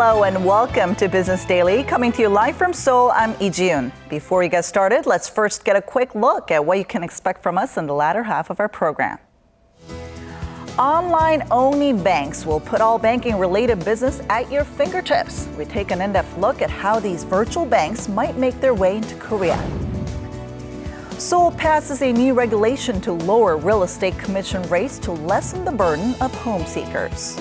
Hello and welcome to Business Daily, coming to you live from Seoul. I'm Jung. Before we get started, let's first get a quick look at what you can expect from us in the latter half of our program. Online-only banks will put all banking-related business at your fingertips. We take an in-depth look at how these virtual banks might make their way into Korea. Seoul passes a new regulation to lower real estate commission rates to lessen the burden of home seekers.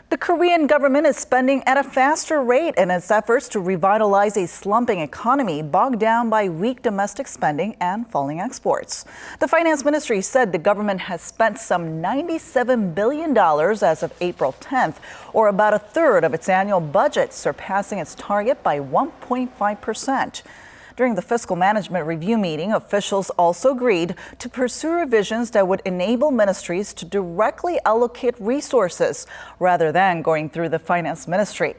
The Korean government is spending at a faster rate in its efforts to revitalize a slumping economy bogged down by weak domestic spending and falling exports. The finance ministry said the government has spent some $97 billion as of April 10th, or about a third of its annual budget, surpassing its target by 1.5%. During the fiscal management review meeting, officials also agreed to pursue revisions that would enable ministries to directly allocate resources rather than going through the finance ministry.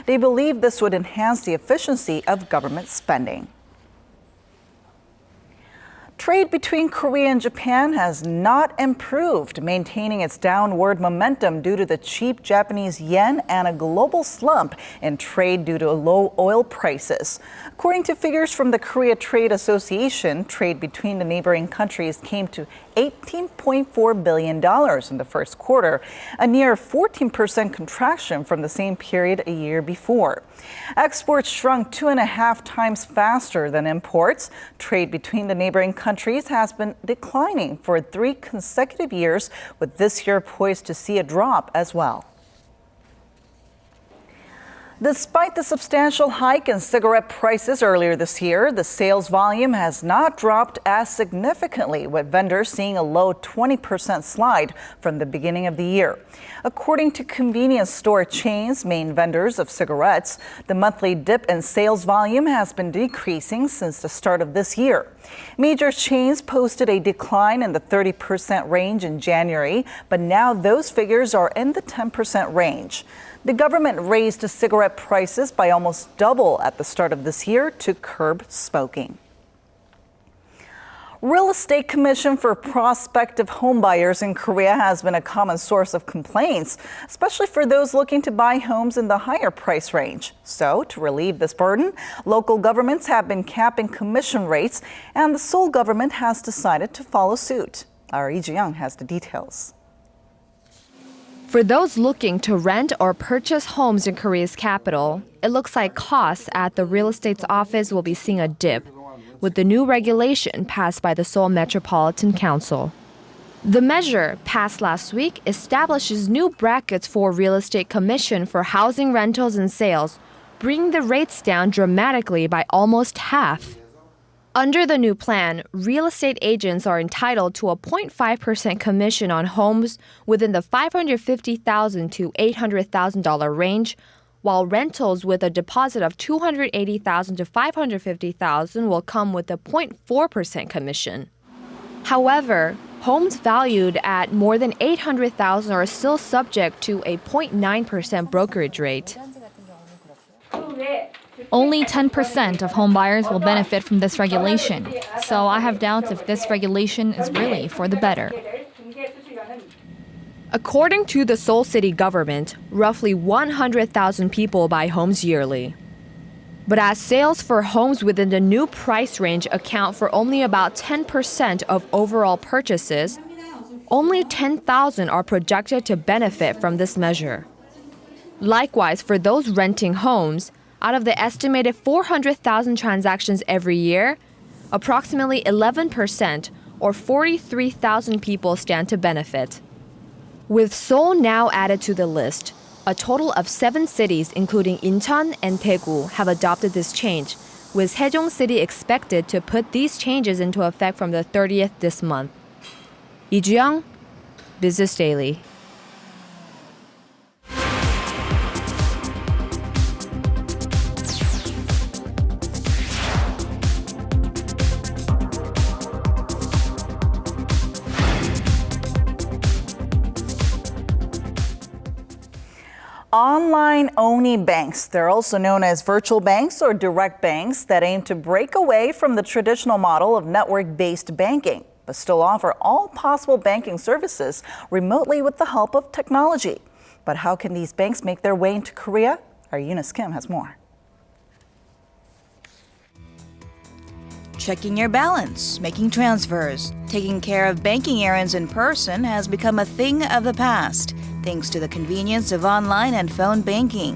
They believe this would enhance the efficiency of government spending. Trade between Korea and Japan has not improved, maintaining its downward momentum due to the cheap Japanese yen and a global slump in trade due to low oil prices. According to figures from the Korea Trade Association, trade between the neighboring countries came to $18.4 billion in the first quarter, a near 14% contraction from the same period a year before. Exports shrunk 2.5 times faster than imports. Trade between the neighboring countries has been declining for 3 consecutive years, with this year poised to see a drop as well. Despite the substantial hike in cigarette prices earlier this year, the sales volume has not dropped as significantly, with vendors seeing a low 20% slide from the beginning of the year. According to convenience store chains, main vendors of cigarettes, the monthly dip in sales volume has been decreasing since the start of this year. Major chains posted a decline in the 30% range in January, but now those figures are in the 10% range. The government raised the cigarette prices by almost double at the start of this year to curb smoking. Real estate commission for prospective homebuyers in Korea has been a common source of complaints, especially for those looking to buy homes in the higher price range. So, to relieve this burden, local governments have been capping commission rates, and the Seoul government has decided to follow suit. Our Jung has the details. For those looking to rent or purchase homes in Korea's capital, it looks like costs at the real estate office will be seeing a dip with the new regulation passed by the Seoul Metropolitan Council. The measure, passed last week, establishes new brackets for real estate commission for housing rentals and sales, bringing the rates down dramatically by almost half. Under the new plan, real estate agents are entitled to a 0.5% commission on homes within the $550,000 to $800,000 range, while rentals with a deposit of $280,000 to $550,000 will come with a 0.4% commission. However, homes valued at more than $800,000 are still subject to a 0.9% brokerage rate. Only 10% of home buyers will benefit from this regulation, so I have doubts if this regulation is really for the better. According to the Seoul city government, roughly 100,000 people buy homes yearly. But as sales for homes within the new price range account for only about 10% of overall purchases, only 10,000 are projected to benefit from this measure. Likewise, for those renting homes, out of the estimated 400,000 transactions every year, approximately 11%, or 43,000 people stand to benefit. With Seoul now added to the list, a total of 7 cities, including Incheon and Daegu, have adopted this change, with Sejong City expected to put these changes into effect from the 30th this month. Jung, Business Daily. Online-only banks, they're also known as virtual banks or direct banks that aim to break away from the traditional model of network-based banking, but still offer all possible banking services remotely with the help of technology. But how can these banks make their way into Korea? Our Eunice Kim has more. Checking your balance, making transfers, taking care of banking errands in person has become a thing of the past, thanks to the convenience of online and phone banking.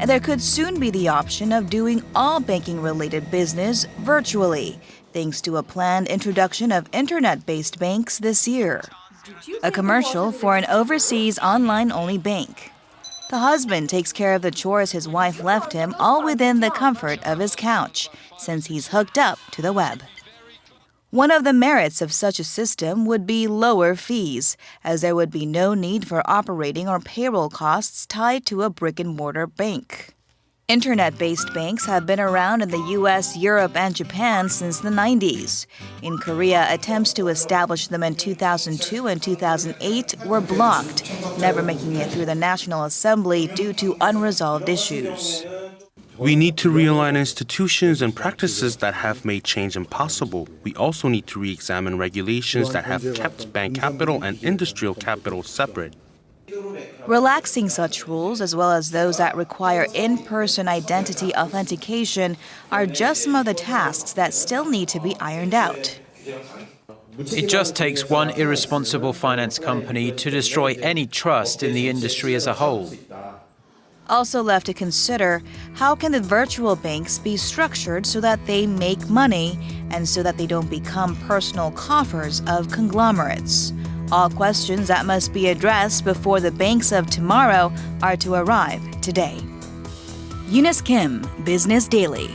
And there could soon be the option of doing all banking-related business virtually, thanks to a planned introduction of internet-based banks this year. A commercial for an overseas online-only bank. The husband takes care of the chores his wife left him, all within the comfort of his couch, since he's hooked up to the web. One of the merits of such a system would be lower fees, as there would be no need for operating or payroll costs tied to a brick-and-mortar bank. Internet-based banks have been around in the US, Europe, and Japan since the 90s. In Korea, attempts to establish them in 2002 and 2008 were blocked, never making it through the National Assembly due to unresolved issues. We need to realign institutions and practices that have made change impossible. We also need to re-examine regulations that have kept bank capital and industrial capital separate. Relaxing such rules, as well as those that require in-person identity authentication, are just some of the tasks that still need to be ironed out. It just takes one irresponsible finance company to destroy any trust in the industry as a whole. Also left to consider, how can the virtual banks be structured so that they make money and so that they don't become personal coffers of conglomerates? All questions that must be addressed before the banks of tomorrow are to arrive today. Eunice Kim, Business Daily.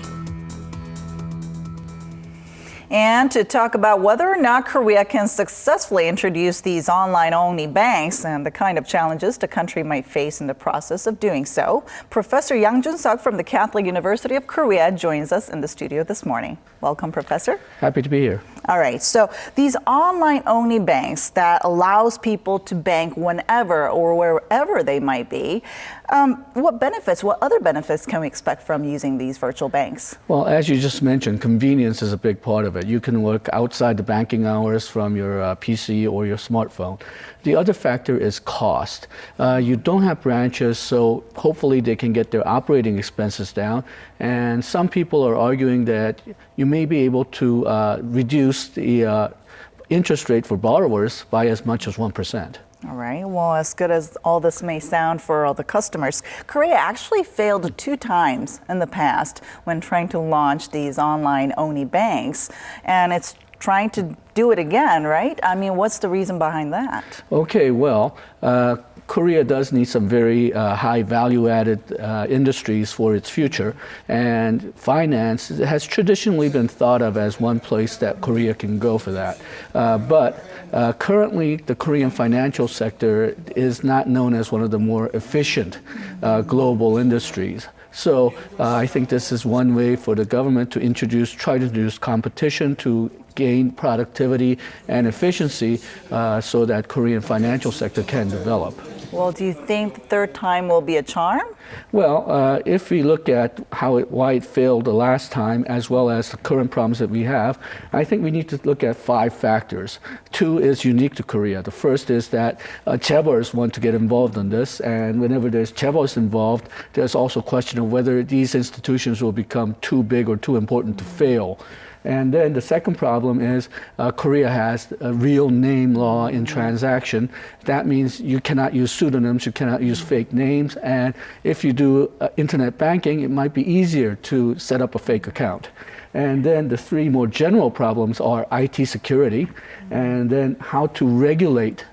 And to talk about whether or not Korea can successfully introduce these online-only banks and the kind of challenges the country might face in the process of doing so, Professor Yang Jun-seok from the Catholic University of Korea joins us in the studio this morning. Welcome, Professor. Happy to be here. All right, so these online-only banks that allows people to bank whenever or wherever they might be, what other benefits can we expect from using these virtual banks? Well, as you just mentioned, convenience is a big part of it. You can work outside the banking hours from your PC or your smartphone. The other factor is cost. You don't have branches, so hopefully they can get their operating expenses down. And some people are arguing that you may be able to reduce the interest rate for borrowers by as much as 1%. All right, well, as good as all this may sound for all the customers, Korea actually failed 2 times in the past when trying to launch these online-only banks, and it's trying to do it again, right? I mean, what's the reason behind that? Okay, well, Korea does need some very high value-added industries for its future, and finance has traditionally been thought of as one place that Korea can go for that. But currently, the Korean financial sector is not known as one of the more efficient global industries. So I think this is one way for the government to try to introduce competition to gain productivity and efficiency so that Korean financial sector can develop. Well, do you think the 3rd time will be a charm? Well, if we look at why it failed the last time, as well as the current problems that we have, I think we need to look at 5 factors. 2 is unique to Korea. The first is that chaebols want to get involved in this, and whenever there's chaebols involved, there's also a question of whether these institutions will become too big or too important to fail. And then the second problem is Korea has a real name law in transaction. That means you cannot use pseudonyms, you cannot use fake names, and if you do internet banking, it might be easier to set up a fake account. And then the 3 more general problems are IT security, and then how to regulate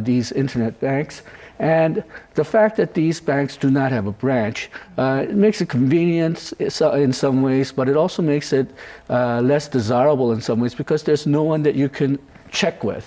these internet banks. And the fact that these banks do not have a branch, it makes it convenient in some ways, but it also makes it less desirable in some ways because there's no one that you can check with.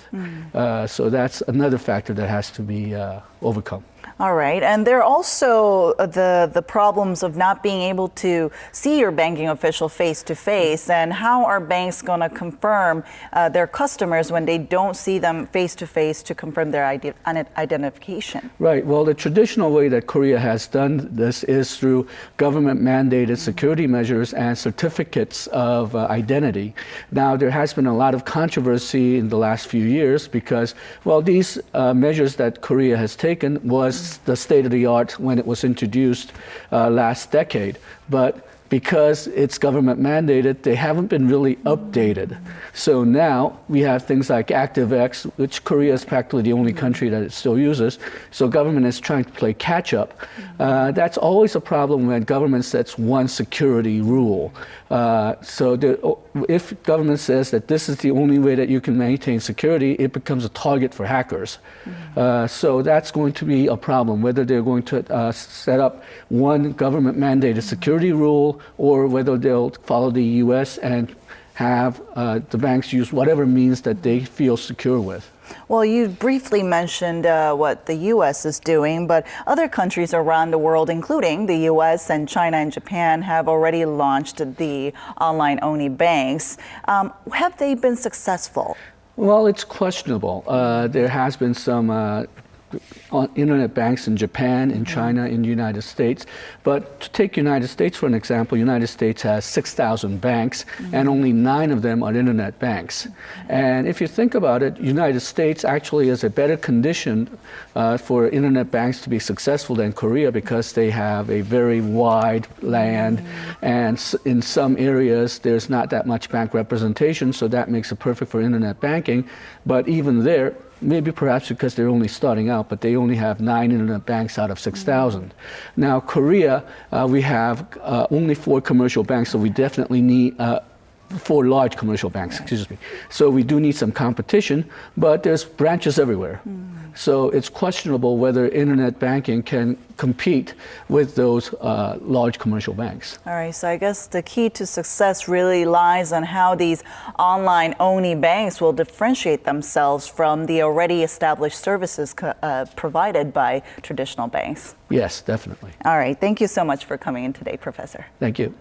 So that's another factor that has to be overcome. All right, and there are also the problems of not being able to see your banking official face to face, and how are banks going to confirm their customers when they don't see them face to face to confirm their identification? Right, well, the traditional way that Korea has done this is through government mandated security measures and certificates of identity. Now, there has been a lot of controversy in the last few years because, well, these measures that Korea has taken was was the state of the art when it was introduced last decade. But because it's government mandated, they haven't been really updated. So now we have things like ActiveX, which Korea is practically the only country that it still uses. So government is trying to play catch up. That's always a problem when government sets one security rule. If government says that this is the only way that you can maintain security, it becomes a target for hackers. So that's going to be a problem, whether they're going to set up one government mandated security rule or whether they'll follow the US and have the banks use whatever means that they feel secure with. Well, you briefly mentioned what the U.S. is doing, but other countries around the world, including the U.S. and China and Japan, have already launched the online-only banks. Have they been successful? Well, it's questionable. There has been some internet banks in Japan, in China, in the United States. But to take United States for an example, United States has 6,000 banks and only 9 of them are internet banks. And if you think about it, United States actually is a better condition for internet banks to be successful than Korea because they have a very wide land and in some areas there's not that much bank representation, so that makes it perfect for internet banking. But even there, maybe perhaps because they're only starting out, but they only have 9 internet banks out of 6,000. Now, Korea, we have only 4 commercial banks, so we definitely need 4 large commercial banks, excuse me. So we do need some competition, but there's branches everywhere. So it's questionable whether internet banking can compete with those large commercial banks. All right, so I guess the key to success really lies on how these online-only banks will differentiate themselves from the already established services provided by traditional banks. Yes, definitely. All right, thank you so much for coming in today, Professor. Thank you.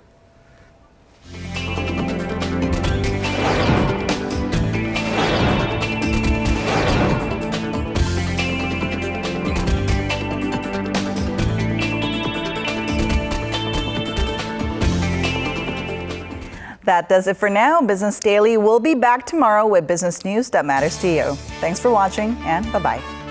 That does it for now. Business Daily will be back tomorrow with business news that matters to you. Thanks for watching and bye-bye.